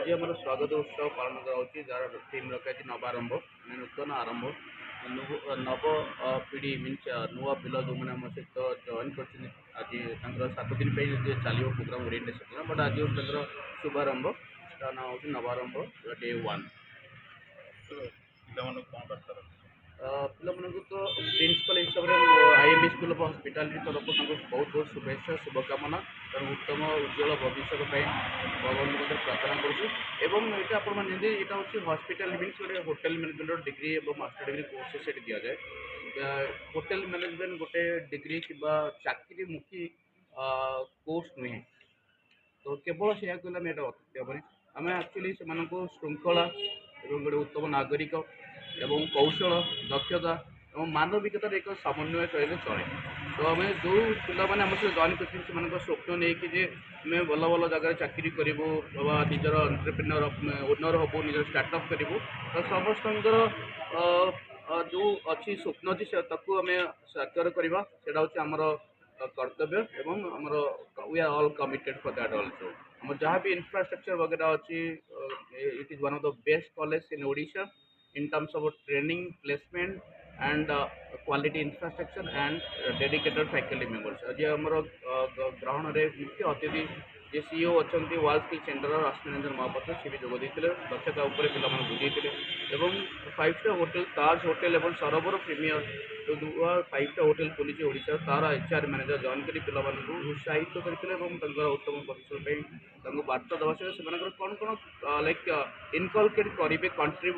आज आम स्वागत उत्सव पालन कर जार थीम रखा नवारंभ मैं नूतन आरंभ नव पीढ़ी मीन्स नुआ पिला जो मैंने आम सहित जॉइन कर आज 7 दिन चलो प्रोग्राम ओरिएंटेशन बट आज शुभारंभ ता ना हूँ नवारंभ डे 1 ପିଲାମାନଙ୍କୁ କ'ଣ ବାର୍ତ୍ତା ରଖିଛ? ପିଲାମାନଙ୍କୁ ତ ପ୍ରିନ୍ସିପାଲ ହିସାବରେ ଆଇଏମ୍ବି ସ୍କୁଲ ଅଫ୍ ହସ୍ପିଟାଲିଟି ତରଫରୁ ତାଙ୍କୁ ବହୁତ ବହୁତ ଶୁଭେଚ୍ଛା ଶୁଭକାମନା ତେଣୁ ଉତ୍ତମ ଉଜ୍ଜଳ ଭବିଷ୍ୟତ ପାଇଁ ଭଗବାନଙ୍କ ପାଖରେ ପ୍ରାର୍ଥନା କରୁଛୁ ଏବଂ ଏଇଟା ଆପଣମାନେ ଯେମିତି ଏଇଟା ହେଉଛି ହସ୍ପିଟାଲ ମିନ୍ସ ଗୋଟେ ହୋଟେଲ ମ୍ୟାନେଜମେଣ୍ଟର ଡିଗ୍ରୀ ଏବଂ ମାଷ୍ଟର ଡିଗ୍ରୀ କୋର୍ସେସ୍ ସେଠି ଦିଆଯାଏ। ହୋଟେଲ ମ୍ୟାନେଜମେଣ୍ଟ ଗୋଟେ ଡିଗ୍ରୀ କିମ୍ବା ଚାକିରିମୁଖୀ କୋର୍ସ ନୁହେଁ। ତ କେବଳ ସେଇଆ କହିଲେ ଆମେ ଏଇଟା ଅତ୍ୟୁକ୍ତି ହେବନି। ଆମେ ଆକ୍ଚୁଆଲି ସେମାନଙ୍କୁ ଶୃଙ୍ଖଳା ଏବଂ ଗୋଟେ ଉତ୍ତମ ନାଗରିକ ଏବଂ କୌଶଳ ଦକ୍ଷତା ଏବଂ ମାନବିକତାର ଏକ ସମନ୍ୱୟ କହିଲେ ଚଳେ। ତ ଆମେ ଯେଉଁ ପିଲାମାନେ ଆମ ସହିତ ଜଏନ୍ କରିଛନ୍ତି ସେମାନଙ୍କ ସ୍ୱପ୍ନ ନେଇକି ଯେ ଆମେ ଭଲ ଭଲ ଜାଗାରେ ଚାକିରି କରିବୁ ବା ନିଜର ଏଣ୍ଟରପ୍ରିନର ଓନର୍ ହେବୁ ନିଜର ଷ୍ଟାର୍ଟଅପ୍ କରିବୁ ତ ସମସ୍ତଙ୍କର ଯେଉଁ ଅଛି ସ୍ୱପ୍ନ ଅଛି ତାକୁ ଆମେ ସାକାର କରିବା ସେଇଟା ହେଉଛି ଆମର कर्तव्य एवं आमर we are all committed for that also आम जहाँ भी इंफ्रास्ट्रक्चर वगैरह अच्छी it is one of the best college in Odisha in terms of training placement and quality infrastructure and dedicated faculty members आज आमर ग्रहण में मुख्य अतिथि जे सीईओ अच्छा world skill centre Ashwin Mohapatra सी भी जोगदे दक्षता पे बुझे एवं 5 स्टार होटेल ताज होटेल और सरोवर प्रीमियर जो 5 स्टार होटेल खोली ओडिशा तार एचआर मैनेजर जॉइन कर पिला उत्साहित करते उत्तम भविष्य बार्ता देवा सहित से कौन कौन लाइक इनकलकेट करेंगे कंट्री